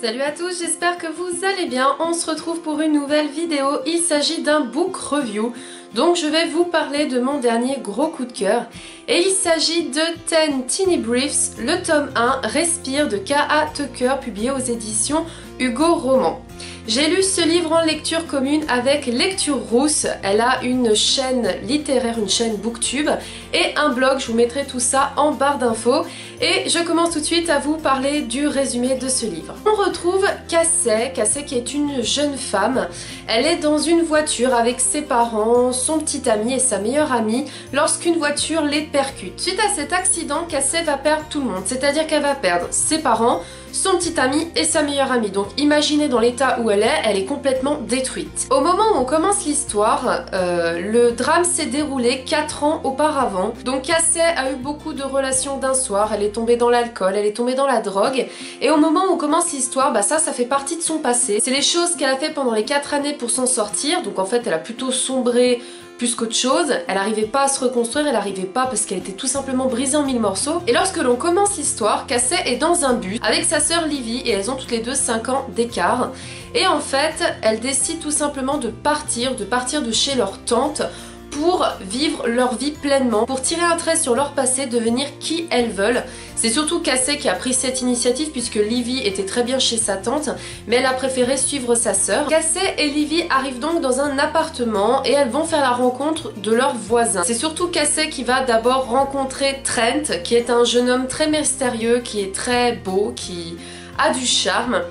Salut à tous, j'espère que vous allez bien. On se retrouve pour une nouvelle vidéo. Il s'agit d'un book review. Donc je vais vous parler de mon dernier gros coup de cœur. Et il s'agit de 10 Teeny Briefs, le tome 1, Respire de K.A. Tucker, publié aux éditions Hugo Roman. J'ai lu ce livre en lecture commune avec Lecture Rousse. Elle a une chaîne littéraire, une chaîne Booktube et un blog. Je vous mettrai tout ça en barre d'infos. Et je commence tout de suite à vous parler du résumé de ce livre. On retrouve Cassie qui est une jeune femme. Elle est dans une voiture avec ses parents, son petit ami et sa meilleure amie lorsqu'une voiture les percute. Suite à cet accident, Cassie va perdre tout le monde. C'est-à-dire qu'elle va perdre ses parents, son petit ami et sa meilleure amie. Donc imaginez dans l'état où elle est complètement détruite. Au moment où on commence l'histoire, le drame s'est déroulé 4 ans auparavant. Donc Cassie a eu beaucoup de relations d'un soir, elle est tombée dans l'alcool, elle est tombée dans la drogue. Et au moment où on commence l'histoire, ça fait partie de son passé. C'est les choses qu'elle a fait pendant les 4 années pour s'en sortir. Donc en fait elle a plutôt sombré plus qu'autre chose, elle n'arrivait pas à se reconstruire, elle n'arrivait pas parce qu'elle était tout simplement brisée en 1000 morceaux. Et lorsque l'on commence l'histoire, Cassie est dans un bus avec sa sœur Livy et elles ont toutes les deux 5 ans d'écart. Et en fait, elles décident tout simplement de partir de chez leur tante pour vivre leur vie pleinement, pour tirer un trait sur leur passé, devenir qui elles veulent. C'est surtout Cassie qui a pris cette initiative puisque Livy était très bien chez sa tante, mais elle a préféré suivre sa sœur. Cassie et Livy arrivent donc dans un appartement et elles vont faire la rencontre de leurs voisins. C'est surtout Cassie qui va d'abord rencontrer Trent, qui est un jeune homme très mystérieux, qui est très beau, qui a du charme.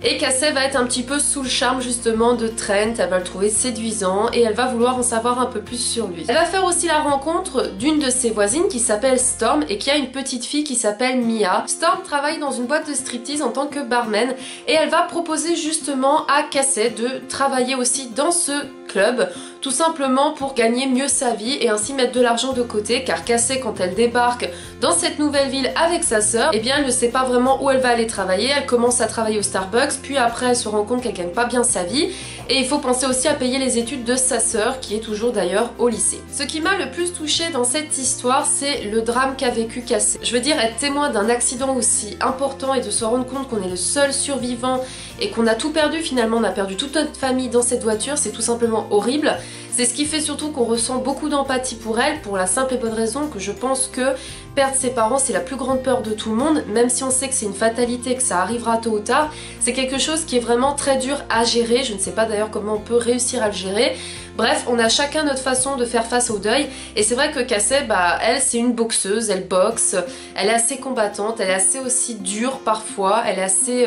Et Cassie va être un petit peu sous le charme justement de Trent, elle va le trouver séduisant et elle va vouloir en savoir un peu plus sur lui. Elle va faire aussi la rencontre d'une de ses voisines qui s'appelle Storm et qui a une petite fille qui s'appelle Mia. Storm travaille dans une boîte de striptease en tant que barman et elle va proposer justement à Cassie de travailler aussi dans ce club, tout simplement pour gagner mieux sa vie et ainsi mettre de l'argent de côté, car Cassie, quand elle débarque dans cette nouvelle ville avec sa sœur, eh bien elle ne sait pas vraiment où elle va aller travailler. Elle commence à travailler au Starbucks, puis après elle se rend compte qu'elle gagne pas bien sa vie et il faut penser aussi à payer les études de sa sœur qui est toujours d'ailleurs au lycée. Ce qui m'a le plus touchée dans cette histoire, c'est le drame qu'a vécu Cassie. Je veux dire, être témoin d'un accident aussi important et de se rendre compte qu'on est le seul survivant et qu'on a tout perdu finalement, on a perdu toute notre famille dans cette voiture, c'est tout simplement horrible. C'est ce qui fait surtout qu'on ressent beaucoup d'empathie pour elle, pour la simple et bonne raison que je pense que perdre ses parents c'est la plus grande peur de tout le monde, même si on sait que c'est une fatalité, que ça arrivera tôt ou tard, c'est quelque chose qui est vraiment très dur à gérer. Je ne sais pas d'ailleurs comment on peut réussir à le gérer. Bref, on a chacun notre façon de faire face au deuil et c'est vrai que Cassie, elle c'est une boxeuse, elle boxe, elle est assez combattante, elle est assez aussi dure parfois, elle est assez...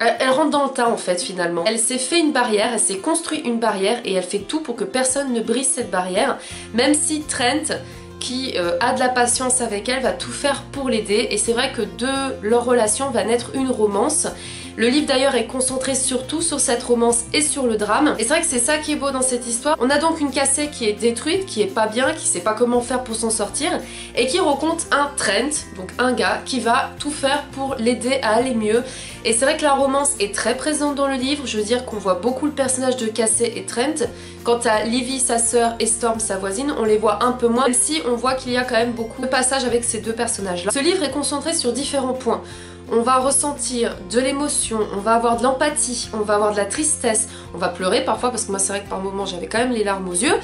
Elle rentre dans le tas en fait finalement. Elle s'est fait une barrière, elle s'est construit une barrière et elle fait tout pour que personne ne brise cette barrière, même si Trent, qui a de la patience avec elle, va tout faire pour l'aider et c'est vrai que de leur relation va naître une romance. Le livre d'ailleurs est concentré surtout sur cette romance et sur le drame. Et c'est vrai que c'est ça qui est beau dans cette histoire. On a donc une Cassie qui est détruite, qui est pas bien, qui sait pas comment faire pour s'en sortir et qui rencontre un Trent, donc un gars qui va tout faire pour l'aider à aller mieux. Et c'est vrai que la romance est très présente dans le livre, je veux dire qu'on voit beaucoup le personnage de Cassie et Trent. Quant à Livy, sa sœur, et Storm, sa voisine, on les voit un peu moins, même si on voit qu'il y a quand même beaucoup de passages avec ces deux personnages-là. Ce livre est concentré sur différents points. On va ressentir de l'émotion, on va avoir de l'empathie, on va avoir de la tristesse, on va pleurer parfois parce que moi c'est vrai que par moments j'avais quand même les larmes aux yeux.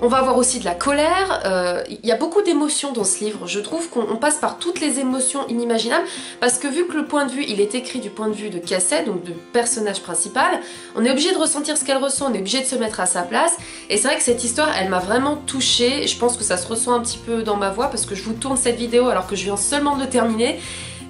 On va avoir aussi de la colère, il y a beaucoup d'émotions dans ce livre, je trouve qu'on passe par toutes les émotions inimaginables parce que vu que le point de vue il est écrit du point de vue de Cassie, donc du personnage principal, on est obligé de ressentir ce qu'elle ressent, on est obligé de se mettre à sa place et c'est vrai que cette histoire elle m'a vraiment touchée et je pense que ça se ressent un petit peu dans ma voix parce que je vous tourne cette vidéo alors que je viens seulement de le terminer.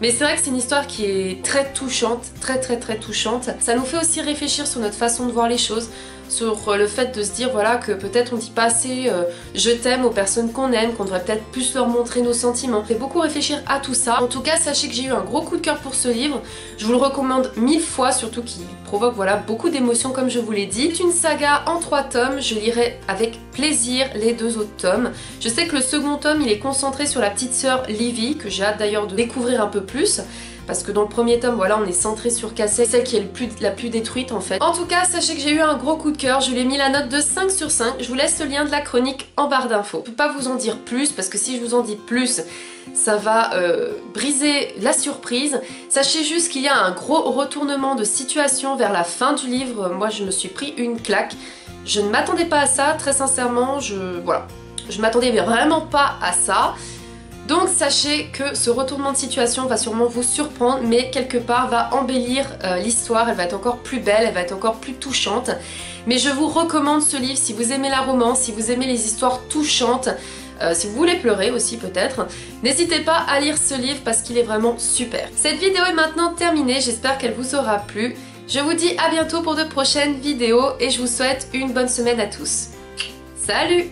Mais c'est vrai que c'est une histoire qui est très touchante, très touchante. Ça nous fait aussi réfléchir sur notre façon de voir les choses, sur le fait de se dire voilà que peut-être on dit pas assez je t'aime aux personnes qu'on aime, qu'on devrait peut-être plus leur montrer nos sentiments. Ça fait beaucoup réfléchir à tout ça. En tout cas, sachez que j'ai eu un gros coup de cœur pour ce livre. Je vous le recommande 1000 fois, surtout qu'il provoque voilà beaucoup d'émotions comme je vous l'ai dit. C'est une saga en 3 tomes, je lirai avec plaisir les 2 autres tomes. Je sais que le second tome il est concentré sur la petite sœur Livy, que j'ai hâte d'ailleurs de découvrir un peu plus. parce que dans le premier tome, voilà, on est centré sur Cassie, celle qui est la plus détruite en fait. En tout cas, sachez que j'ai eu un gros coup de cœur, je lui ai mis la note de 5 sur 5, je vous laisse le lien de la chronique en barre d'infos. Je peux pas vous en dire plus, parce que si je vous en dis plus, ça va briser la surprise. Sachez juste qu'il y a un gros retournement de situation vers la fin du livre. Moi, je me suis pris une claque. Je ne m'attendais pas à ça, très sincèrement, voilà. Je m'attendais vraiment pas à ça. Donc sachez que ce retournement de situation va sûrement vous surprendre, mais quelque part va embellir l'histoire, elle va être encore plus belle, elle va être encore plus touchante. Mais je vous recommande ce livre si vous aimez la romance, si vous aimez les histoires touchantes, si vous voulez pleurer aussi peut-être. N'hésitez pas à lire ce livre parce qu'il est vraiment super. Cette vidéo est maintenant terminée, j'espère qu'elle vous aura plu. Je vous dis à bientôt pour de prochaines vidéos et je vous souhaite une bonne semaine à tous. Salut!